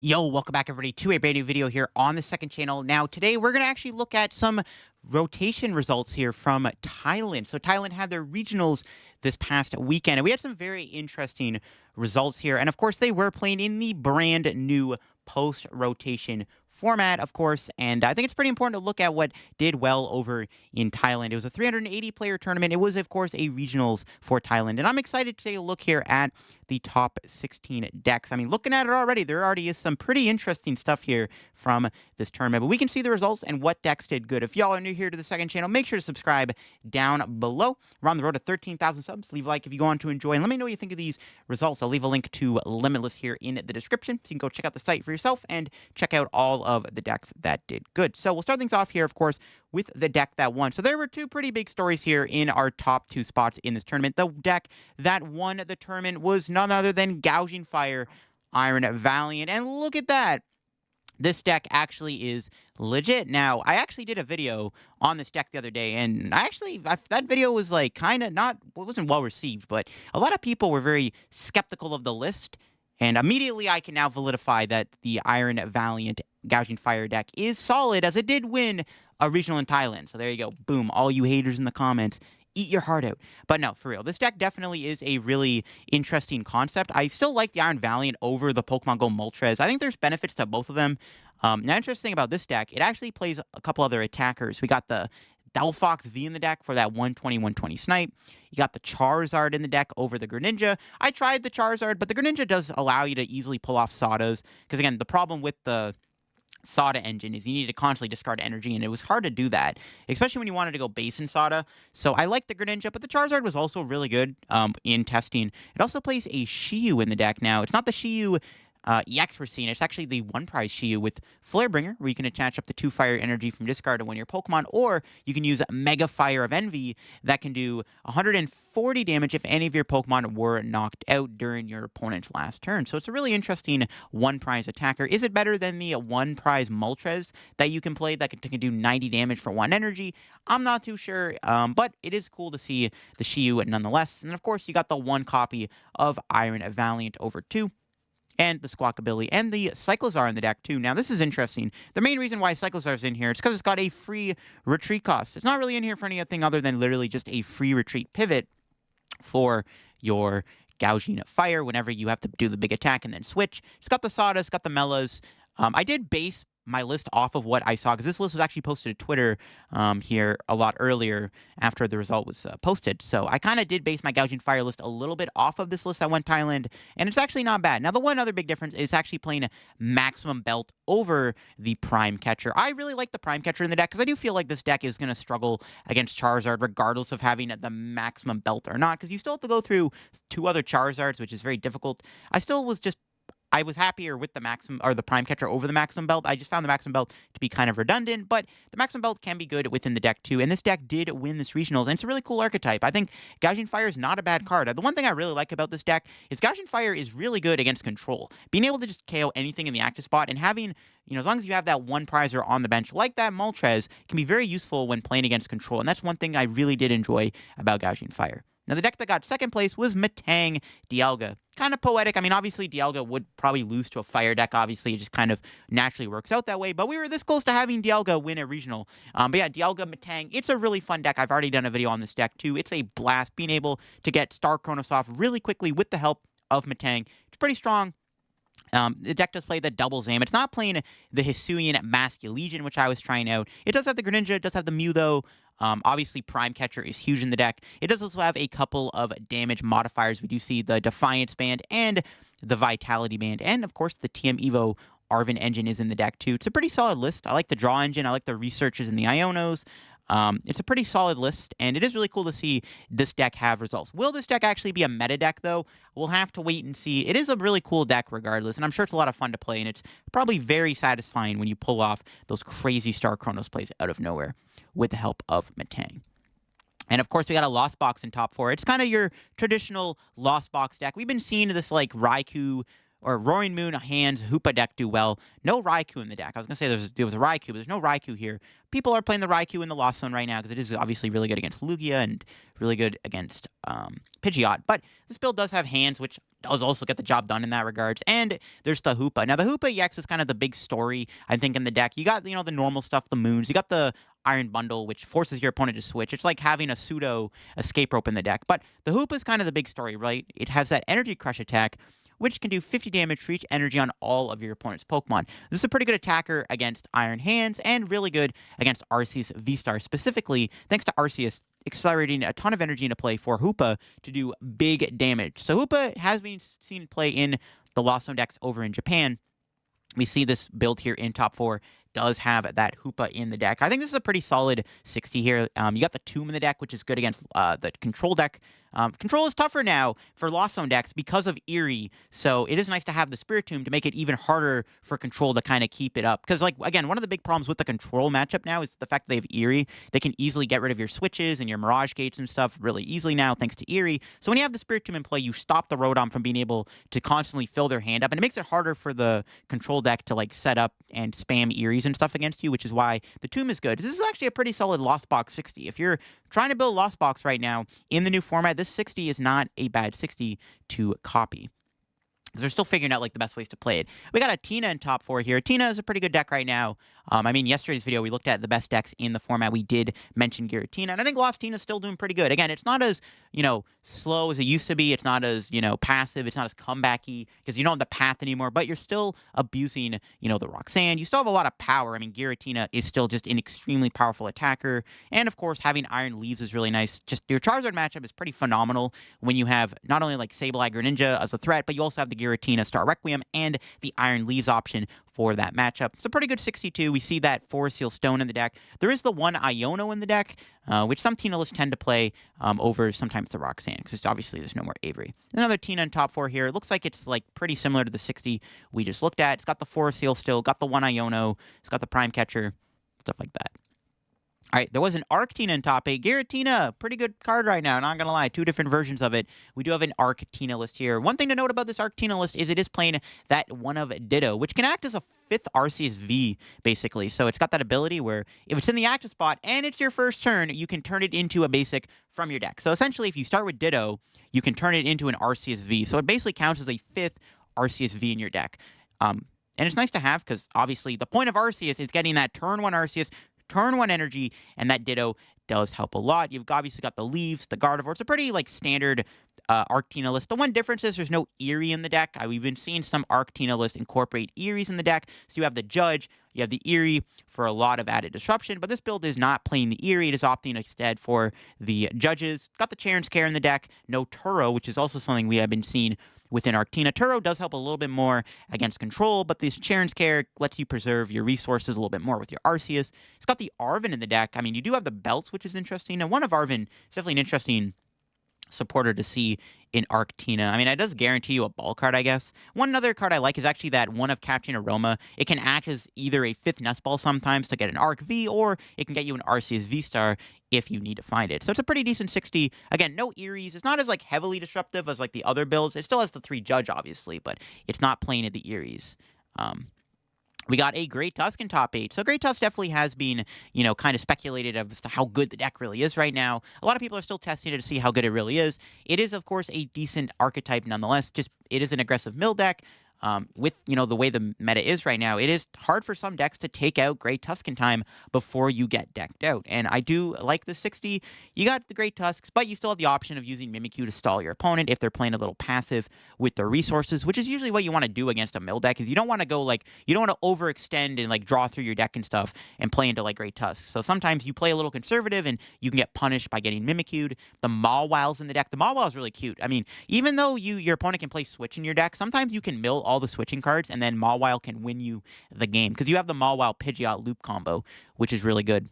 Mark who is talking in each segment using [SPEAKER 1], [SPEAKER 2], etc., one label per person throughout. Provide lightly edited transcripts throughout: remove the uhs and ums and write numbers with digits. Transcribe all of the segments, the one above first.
[SPEAKER 1] Yo, welcome back everybody to a brand new video here on the second channel. Now, today we're going to actually look at some rotation results here from Thailand. So Thailand had their regionals this past weekend, and we had some very interesting results here. And of course, they were playing in the brand new post-rotation format, of course, and I think it's pretty important to look at what did well over in Thailand. It was a 380 player tournament. It was, of course, a regionals for Thailand, and I'm excited to take a look here at the top 16 decks. I mean, looking at it already, there already is some pretty interesting stuff here from this tournament, but we can see the results and what decks did good. If y'all are new here to the second channel, make sure to subscribe down below. We're on the road to 13,000 subs. Leave a like if you go on to enjoy, and let me know what you think of these results. I'll leave a link to Limitless here in the description, so you can go check out the site for yourself and check out all of the decks that did good. So we'll start things off here, of course, with the deck that won. So there were two pretty big stories here in our top two spots in this tournament. The deck that won the tournament was none other than Gouging Fire Iron Valiant. And look at that. This deck actually is legit. Now, I actually did a video on this deck the other day, and that video was like kind of not, it wasn't well received, but a lot of people were very skeptical of the list. And immediately I can now validify that the Iron Valiant Gouging Fire deck is solid, as it did win a regional in Thailand. So there you go. Boom. All you haters in the comments, eat your heart out. But no, for real, this deck definitely is a really interesting concept. I still like the Iron Valiant over the Pokemon Go Moltres. I think there's benefits to both of them. Now, interesting about this deck, it actually plays a couple other attackers. We got the Delphox V in the deck for that 120 snipe. You got the Charizard in the deck over the Greninja. I tried the Charizard, but the Greninja does allow you to easily pull off Saudas. Because again, the problem with the Sauda engine is you need to constantly discard energy, and it was hard to do that, especially when you wanted to go base in Sauda. So I like the Greninja, but the Charizard was also really good in testing. It also plays a Shiyu in the deck now. It's not the Shiyu EX we're seeing. It's actually the one prize Shiyu with Flarebringer, where you can attach up to 2 fire energy from discard to one of your Pokemon, or you can use Mega Fire of Envy that can do 140 damage if any of your Pokemon were knocked out during your opponent's last turn. So it's a really interesting one prize attacker. Is it better than the one prize Moltres that you can play that can do 90 damage for 1 energy? I'm not too sure, but it is cool to see the Shiyu nonetheless. And of course, you got the one copy of Iron Valiant over 2. And the Squawkabilly, and the Cyclozar in the deck, too. Now, this is interesting. The main reason why Cyclozar's in here is because it's got a free retreat cost. It's not really in here for anything other than literally just a free retreat pivot for your Gouging Fire whenever you have to do the big attack and then switch. It's got the Sawdust, got the Melas. I did base my list off of what I saw, because this list was actually posted to Twitter here a lot earlier after the result was posted. So I kind of did base my Gouging Fire list a little bit off of this list that went Thailand, and it's actually not bad. Now, the one other big difference is actually playing Maximum Belt over the Prime Catcher. I really like the Prime Catcher in the deck, because I do feel like this deck is going to struggle against Charizard, regardless of having the Maximum Belt or not, because you still have to go through 2 other Charizards, which is very difficult. I was happier with the Maximum or the Prime Catcher over the Maximum Belt. I just found the Maximum Belt to be kind of redundant, but the Maximum Belt can be good within the deck too. And this deck did win this regionals, and it's a really cool archetype. I think Gouging Fire is not a bad card. The one thing I really like about this deck is Gouging Fire is really good against control. Being able to just KO anything in the active spot, and having, as long as you have that one prizer on the bench like that Moltres, can be very useful when playing against control. And that's one thing I really did enjoy about Gouging Fire. Now, the deck that got second place was Metang Dialga. Kind of poetic. I mean, obviously, Dialga would probably lose to a fire deck. Obviously, it just kind of naturally works out that way. But we were this close to having Dialga win a regional. But yeah, Dialga Metang, it's a really fun deck. I've already done a video on this deck, too. It's a blast. Being able to get Star Chronos off really quickly with the help of Metang, it's pretty strong. The deck does play the double Zam. It's not playing the Hisuian Masculegion, which I was trying out. It does have the Greninja. It does have the Mew, though. Obviously, Prime Catcher is huge in the deck. It does also have a couple of damage modifiers. We do see the Defiance Band and the Vitality Band. And, of course, the TM Evo Arven engine is in the deck, too. It's a pretty solid list. I like the Draw engine. I like the Researches and the Ionos. It's a pretty solid list, and it is really cool to see this deck have results. Will this deck actually be a meta deck, though? We'll have to wait and see. It is a really cool deck regardless, and I'm sure it's a lot of fun to play, and it's probably very satisfying when you pull off those crazy Star Chronos plays out of nowhere with the help of Metang. And of course, we got a Lost Box in top 4. It's kind of your traditional Lost Box deck. We've been seeing this like Raikou or Roaring Moon, Hands, Hoopa deck do well. No Raikou in the deck. I was going to say there was a Raikou, but there's no Raikou here. People are playing the Raikou in the Lost Zone right now because it is obviously really good against Lugia and really good against Pidgeot. But this build does have Hands, which does also get the job done in that regards. And there's the Hoopa. Now, the Hoopa EX is kind of the big story, I think, in the deck. You got, the normal stuff, the moons. You got the Iron Bundle, which forces your opponent to switch. It's like having a pseudo escape rope in the deck. But the Hoopa is kind of the big story, right? It has that Energy Crush attack, which can do 50 damage for each energy on all of your opponent's Pokemon. This is a pretty good attacker against Iron Hands and really good against Arceus V-Star, specifically thanks to Arceus accelerating a ton of energy into play for Hoopa to do big damage. So Hoopa has been seen play in the Lost Zone decks over in Japan. We see this build here in top 4 does have that Hoopa in the deck. I think this is a pretty solid 60 here. You got the Tomb in the deck, which is good against the Control deck. Control is tougher now for Lost Zone decks because of Eerie, so it is nice to have the Spirit Tomb to make it even harder for Control to kind of keep it up. Because, again, one of the big problems with the Control matchup now is the fact that they have Eerie. They can easily get rid of your switches and your Mirage Gates and stuff really easily now thanks to Eerie. So when you have the Spirit Tomb in play, you stop the Rotom from being able to constantly fill their hand up, and it makes it harder for the Control deck to, set up and spam Eerie and stuff against you, which is why the Tomb is good. This is actually a pretty solid Lost Box 60. If you're trying to build Lost Box right now in the new format, this 60 is not a bad 60 to copy. Because they're still figuring out the best ways to play it. We got a Tina in top 4 here. Tina is a pretty good deck right now. Yesterday's video, we looked at the best decks in the format. We did mention Giratina, and I think Lost Tina is still doing pretty good. Again, it's not as, slow as it used to be. It's not as, passive. It's not as comebacky because you don't have the path anymore, but you're still abusing, the Roxanne. You still have a lot of power. Giratina is still just an extremely powerful attacker. And, of course, having Iron Leaves is really nice. Just your Charizard matchup is pretty phenomenal when you have not only, Sableye Greninja as a threat, but you also have the Giratina Star Requiem and the Iron Leaves option for that matchup. It's a pretty good 62. We see that Forest Seal Stone in the deck. There is the one Iono in the deck, which some Tina lists tend to play over sometimes the Roxanne, because obviously there's no more Avery. Another Tina in top 4 here. It looks like it's pretty similar to the 60 we just looked at. It's got the Forest Seal still, got the one Iono, it's got the Prime Catcher, stuff like that. All right, there was an Arctina in top 8. Giratina, pretty good card right now, not going to lie. 2 different versions of it. We do have an Arctina list here. One thing to note about this Arctina list is it is playing that one of Ditto, which can act as a 5th Arceus V, basically. So it's got that ability where if it's in the active spot and it's your first turn, you can turn it into a basic from your deck. So essentially, if you start with Ditto, you can turn it into an Arceus V. So it basically counts as a 5th Arceus V in your deck. And it's nice to have because, obviously, the point of Arceus is getting that turn 1 Arceus, turn 1 energy, and that Ditto does help a lot. You've obviously got the Leaves, the Gardevoir. It's a pretty standard Arctina list. The one difference is there's no Eerie in the deck. We've been seeing some Arctina lists incorporate Eerie's in the deck. So you have the Judge, you have the Eerie for a lot of added disruption, but this build is not playing the Eerie. It is opting instead for the Judges. Got the Charon's Care in the deck. No Turo, which is also something we have been seeing within Arctina. Turo does help a little bit more against Control, but this Charon's Care lets you preserve your resources a little bit more with your Arceus. It's got the Arven in the deck. You do have the Belts, which is interesting, and one of Arven is definitely an interesting supporter to see in Arctina. It does guarantee you a ball card, I guess. One other card I like is actually that one of Capturing Aroma. It can act as either a 5th Nest Ball sometimes to get an Arc V, or it can get you an Arceus V-Star if you need to find it. So it's a pretty decent 60. Again, no Eerie's. It's not as heavily disruptive as the other builds. It still has the 3 Judge, obviously, but it's not playing at the Eerie's. We got a Great Tusk in top 8. So Great Tusk definitely has been, kind of speculated as to how good the deck really is right now. A lot of people are still testing it to see how good it really is. It is, of course, a decent archetype nonetheless. Just it is an aggressive mill deck. With, the way the meta is right now, it is hard for some decks to take out Great Tusk in time before you get decked out. And I do like the 60. You got the Great Tusks, but you still have the option of using Mimikyu to stall your opponent if they're playing a little passive with their resources, which is usually what you want to do against a mill deck, is you don't want to go you don't want to overextend and draw through your deck and stuff and play into Great Tusk. So sometimes you play a little conservative and you can get punished by getting Mimikyu'd. The Mawil's in the deck. The Mawile is really cute. Even though your opponent can play Switch in your deck, sometimes you can mill all the switching cards, and then Mawile can win you the game because you have the Mawile Pidgeot loop combo, which is really good.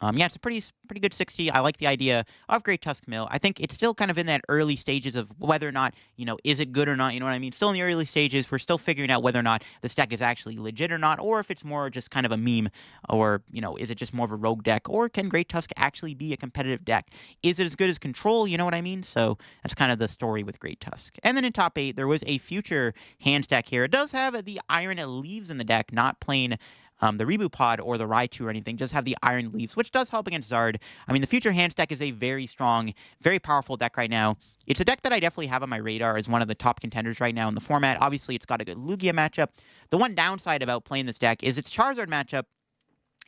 [SPEAKER 1] Yeah, it's a pretty good 60. I like the idea of Great Tusk Mill. I think it's still kind of in that early stages of whether or not, is it good or not, you know what I mean? Still in the early stages, we're still figuring out whether or not this deck is actually legit or not, or if it's more just kind of a meme, or, is it just more of a rogue deck, or can Great Tusk actually be a competitive deck? Is it as good as Control, you know what I mean? So that's kind of the story with Great Tusk. And then in top 8, there was a future hands deck here. It does have the Iron Leaves in the deck, not plain the Reboot Pod or the Raichu or anything, just have the Iron Leaves, which does help against Zard. I mean, the Future Hands deck is a very strong, very powerful deck right now. It's a deck that I definitely have on my radar as one of the top contenders right now in the format. Obviously, it's got a good Lugia matchup. The one downside about playing this deck is its Charizard matchup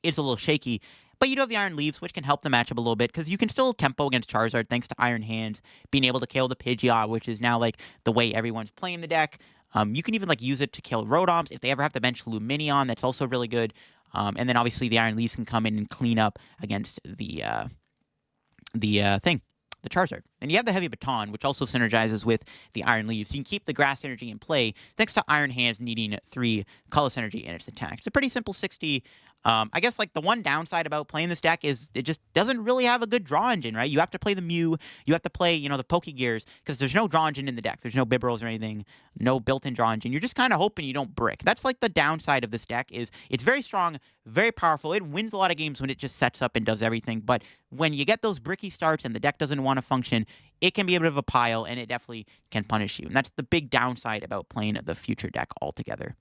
[SPEAKER 1] is a little shaky. But you do have the Iron Leaves, which can help the matchup a little bit, because you can still tempo against Charizard thanks to Iron Hands, being able to kill the Pidgeot, which is now like the way everyone's playing the deck. You can even use it to kill Rotoms if they ever have to bench Lumineon. That's also really good. And then obviously the Iron Leaves can come in and clean up against the Charizard. And you have the Heavy Baton, which also synergizes with the Iron Leaves. You can keep the Grass Energy in play thanks to Iron Hands needing 3 Colorless Energy in its attack. It's a pretty simple 60. I guess the one downside about playing this deck is it just doesn't really have a good draw engine, right? You have to play the Mew, you have to play, the Pokegears, because there's no draw engine in the deck. There's no Bibros or anything, no built-in draw engine. You're just kind of hoping you don't brick. That's the downside of this deck is it's very strong, very powerful. It wins a lot of games when it just sets up and does everything. But when you get those bricky starts and the deck doesn't want to function, it can be a bit of a pile, and it definitely can punish you. And that's the big downside about playing the Future deck altogether.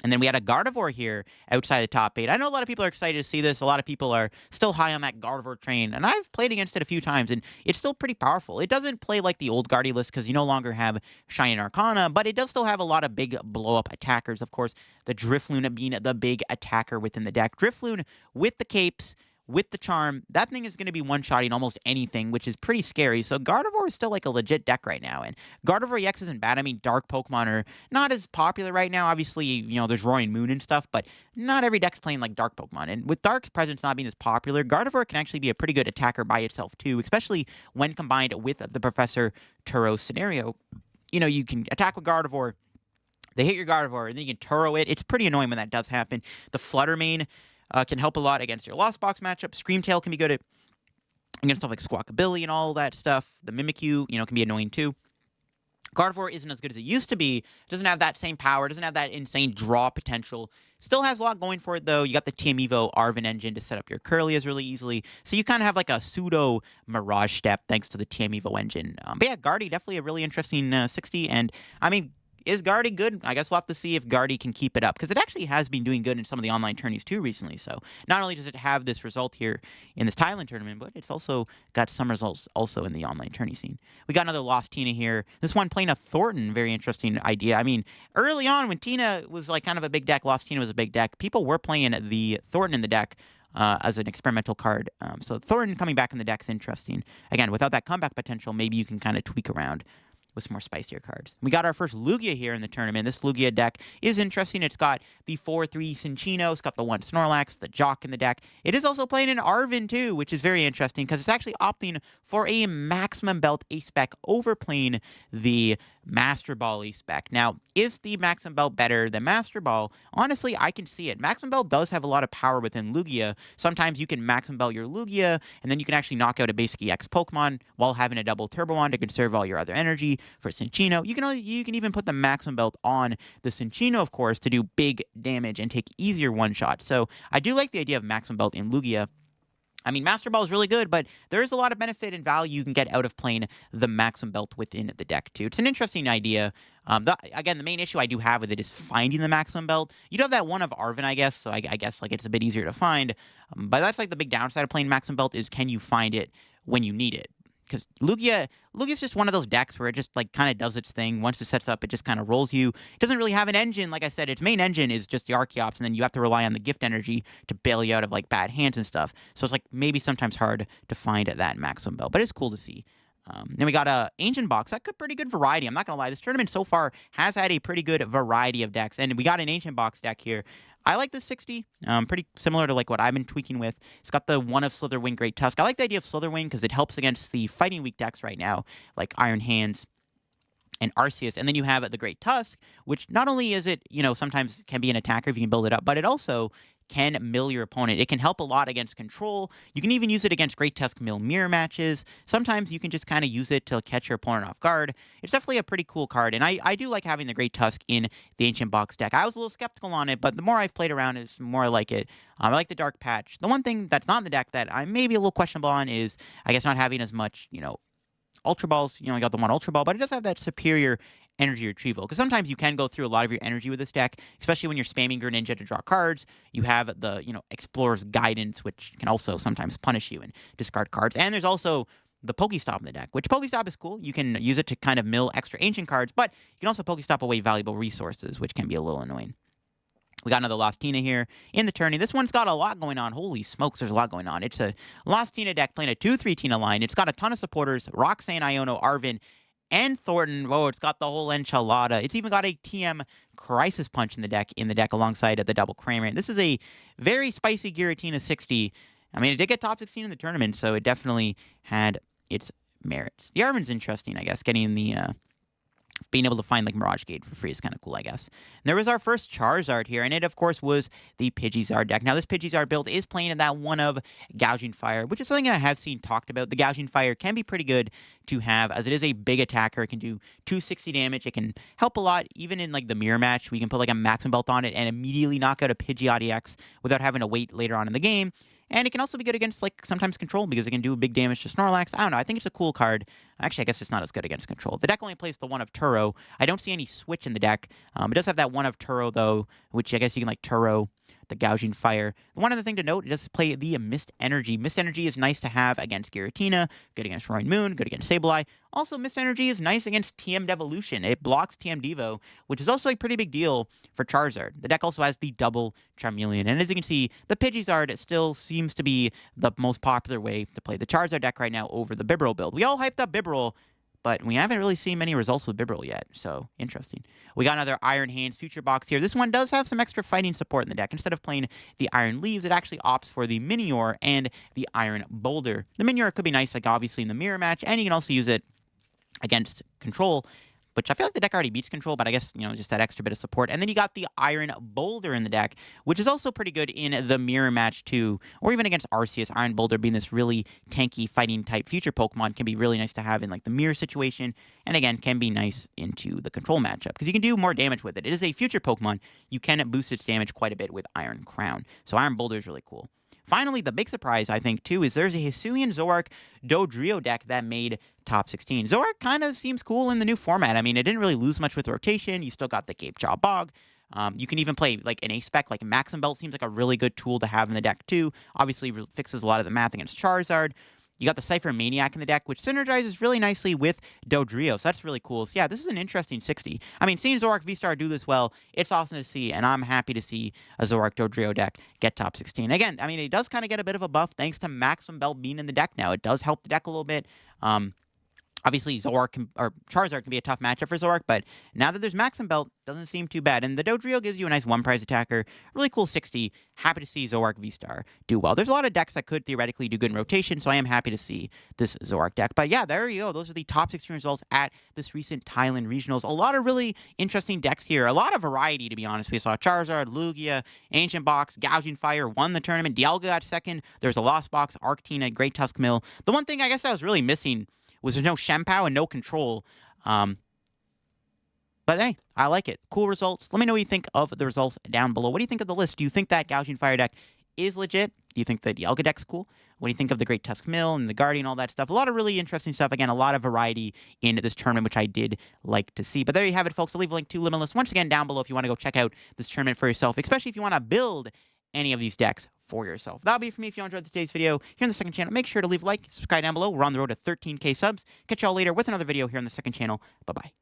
[SPEAKER 1] And then we had a Gardevoir here outside the top 8. I know a lot of people are excited to see this. A lot of people are still high on that Gardevoir train. And I've played against it a few times, and it's still pretty powerful. It doesn't play like the old Guardy list because you no longer have Shiny Arcana, but it does still have a lot of big blow-up attackers. Of course, the Drifloon being the big attacker within the deck. Drifloon with the capes, with the charm, that thing is going to be one-shotting almost anything, which is pretty scary. So Gardevoir is still a legit deck right now. And Gardevoir EX isn't bad. I mean, Dark Pokemon are not as popular right now. Obviously, there's Roaring Moon and stuff, but not every deck's playing like Dark Pokemon. And with Dark's presence not being as popular, Gardevoir can actually be a pretty good attacker by itself too, especially when combined with the Professor Turo scenario. You can attack with Gardevoir, they hit your Gardevoir, and then you can Turo it. It's pretty annoying when that does happen. The Flutter Mane can help a lot against your Lost Box matchup. Screamtail can be good against stuff like Squawkabilly and all that stuff. The Mimikyu, can be annoying too. Gardevoir isn't as good as it used to be. Doesn't have that same power. Doesn't have that insane draw potential. Still has a lot going for it, though. You got the TM Evo Arven engine to set up your Curlias really easily. So you kind of have a pseudo Mirage step thanks to the TM Evo engine. But yeah, Guardy, definitely a really interesting 60. And, I mean, is Guardy good? I guess we'll have to see if Guardy can keep it up, because it actually has been doing good in some of the online tourneys too recently. So not only does it have this result here in this Thailand tournament, but it's also got some results also in the online tourney scene. We got another Lost Tina here. This one playing a Thornton, very interesting idea. I mean, early on when Tina was kind of a big deck, Lost Tina was a big deck, people were playing the Thornton in the deck as an experimental card. So Thornton coming back in the deck is interesting. Again, without that comeback potential, maybe you can kind of tweak around with some more spicier cards. We got our first Lugia here in the tournament. This Lugia deck is interesting. It's got the 4/3 Cinccino. It's got the 1 Snorlax, the Jock in the deck. It is also playing an Arven too, which is very interesting because it's actually opting for a Maximum Belt A-Spec over playing the Master Ball A-Spec. Now, is the Maximum Belt better than Master Ball? Honestly, I can see it. Maximum Belt does have a lot of power within Lugia. Sometimes you can Maximum Belt your Lugia, and then you can actually knock out a basic EX Pokemon while having a double Turbo Wand to conserve all your other energy. For Cinccino, you can even put the Maximum Belt on the Cinccino, of course, to do big damage and take easier one-shots. So I do like the idea of Maximum Belt in Lugia. I mean, Master Ball is really good, but there is a lot of benefit and value you can get out of playing the Maximum Belt within the deck, too. It's an interesting idea. Again, the main issue I do have with it is finding the Maximum Belt. You do have that one of Arven, I guess, so I guess it's a bit easier to find. But that's the big downside of playing Maximum Belt is can you find it when you need it? Because Lugia's just one of those decks where it just kind of does its thing. Once it sets up, it just kind of rolls you. It doesn't really have an engine. Like I said, its main engine is just the Archeops, and then you have to rely on the gift energy to bail you out of bad hands and stuff. So it's maybe sometimes hard to find that Maximum Belt, but it's cool to see. Then we got a Ancient Box. That's a pretty good variety. I'm not going to lie. This tournament so far has had a pretty good variety of decks. And we got an Ancient Box deck here. I like the 60. Pretty similar to what I've been tweaking with. It's got the one of Slitherwing Great Tusk. I like the idea of Slitherwing because it helps against the fighting weak decks right now, like Iron Hands and Arceus. And then you have the Great Tusk, which not only is it, sometimes can be an attacker if you can build it up, but it also can mill your opponent. It can help a lot against control. You can even use it against Great Tusk mill mirror matches. Sometimes you can just kind of use it to catch your opponent off guard. It's definitely a pretty cool card, and I do like having the Great Tusk in the Ancient Box deck. I was a little skeptical on it, but the more I've played around, it's more I like it. I like the Dark Patch. The one thing that's not in the deck that I may be a little questionable on is, I guess, not having as much, Ultra Balls. I got the one Ultra Ball, but it does have that superior energy retrieval. Because sometimes you can go through a lot of your energy with this deck, especially when you're spamming Greninja to draw cards. You have the, Explorer's Guidance, which can also sometimes punish you and discard cards. And there's also the Pokestop in the deck, which Pokestop is cool. You can use it to kind of mill extra ancient cards, but you can also Pokestop away valuable resources, which can be a little annoying. We got another Lost Tina here in the tourney. This one's got a lot going on. Holy smokes, there's a lot going on. It's a Lost Tina deck playing a 2-3 Tina line. It's got a ton of supporters: Roxanne, Iono, Arvin, and Thornton. Whoa, it's got the whole enchilada. It's even got a TM Crisis Punch in the deck alongside the double Kramer. This is a very spicy Giratina 60. I mean, it did get top 16 in the tournament, so it definitely had its merits. The Arvin's interesting, I guess. Getting the being able to find like Mirage Gate for free is kind of cool, I guess. And there was our first Charizard here, and it, of course, was the Pidgeysard deck. Now, this Pidgeysard build is playing in that one of Gouging Fire, which is something I have seen talked about. The Gouging Fire can be pretty good to have, as it is a big attacker. It can do 260 damage. It can help a lot, even in like the mirror match. We can put like a Maximum Belt on it and immediately knock out a Pidgeot EX without having to wait later on in the game. And it can also be good against, like, sometimes control because it can do big damage to Snorlax. I don't know. I think it's a cool card. Actually, I guess it's not as good against control. The deck only plays the one of Turo. I don't see any switch in the deck. It does have that one of Turo, though, which I guess you can, like, Turo the Gouging Fire. One other thing to note, it does play the Mist Energy. Mist Energy is nice to have against Giratina, good against Roaring Moon, good against Sableye. Also, Mist Energy is nice against TM Devolution. It blocks TM Devo, which is also a pretty big deal for Charizard. The deck also has the double Charmeleon. And as you can see, the Pidgeysard still seems to be the most popular way to play the Charizard deck right now over the Bibarel build. We all hyped up Bibarel, but we haven't really seen many results with Bibarel yet, so interesting. We got another Iron Hands Future Box here. This one does have some extra fighting support in the deck. Instead of playing the Iron Leaves, it actually opts for the Minior and the Iron Boulder. The Minior could be nice, like obviously in the mirror match, and you can also use it against control, which I feel like the deck already beats control, but I guess, just that extra bit of support. And then you got the Iron Boulder in the deck, which is also pretty good in the mirror match too, or even against Arceus. Iron Boulder being this really tanky fighting type future Pokemon can be really nice to have in like the mirror situation, and again, can be nice into the control matchup, because you can do more damage with it. It is a future Pokemon. You can boost its damage quite a bit with Iron Crown. So Iron Boulder is really cool. Finally, the big surprise, I think, too, is there's a Hisuian Zoroark Dodrio deck that made top 16. Zoroark kind of seems cool in the new format. I mean, it didn't really lose much with rotation. You still got the Cape Jaw Bog. You can even play like an A-Spec, like Maxim Belt seems like a really good tool to have in the deck, too. Obviously, fixes a lot of the math against Charizard. You got the Cypher Maniac in the deck, which synergizes really nicely with Dodrio, so that's really cool. So yeah, this is an interesting 60. I mean, seeing Zoroark V-Star do this well, it's awesome to see, and I'm happy to see a Zoroark Dodrio deck get top 16. Again, I mean, it does kind of get a bit of a buff thanks to Maximum Belt being in the deck now. It does help the deck a little bit. Obviously, Charizard can be a tough matchup for Zoroark, but now that there's Maxim Belt, doesn't seem too bad. And the Dodrio gives you a nice one-prize attacker. Really cool 60. Happy to see Zoroark V-Star do well. There's a lot of decks that could theoretically do good in rotation, so I am happy to see this Zoroark deck. But yeah, there you go. Those are the top 16 results at this recent Thailand Regionals. A lot of really interesting decks here. A lot of variety, to be honest. We saw Charizard, Lugia, Ancient Box, Gouging Fire won the tournament. Dialga got second. There's a Lost Box, Arctina, Great Tusk Mill. The one thing I guess I was really missing was there's no Shempow and no control. But hey, I like it. Cool results. Let me know what you think of the results down below. What do you think of the list? Do you think that Gouging Fire deck is legit? Do you think the Dialga deck's cool? What do you think of the Great Tusk Mill and the Guardian, all that stuff? A lot of really interesting stuff. Again, a lot of variety in this tournament, which I did like to see. But there you have it, folks. I'll leave a link to Limitless once again down below if you want to go check out this tournament for yourself, especially if you want to build any of these decks for yourself. That'll be it for me. If you enjoyed today's video here on the second channel, make sure to leave a like, subscribe down below. We're on the road to 13K subs. Catch y'all later with another video here on the second channel. Bye-bye.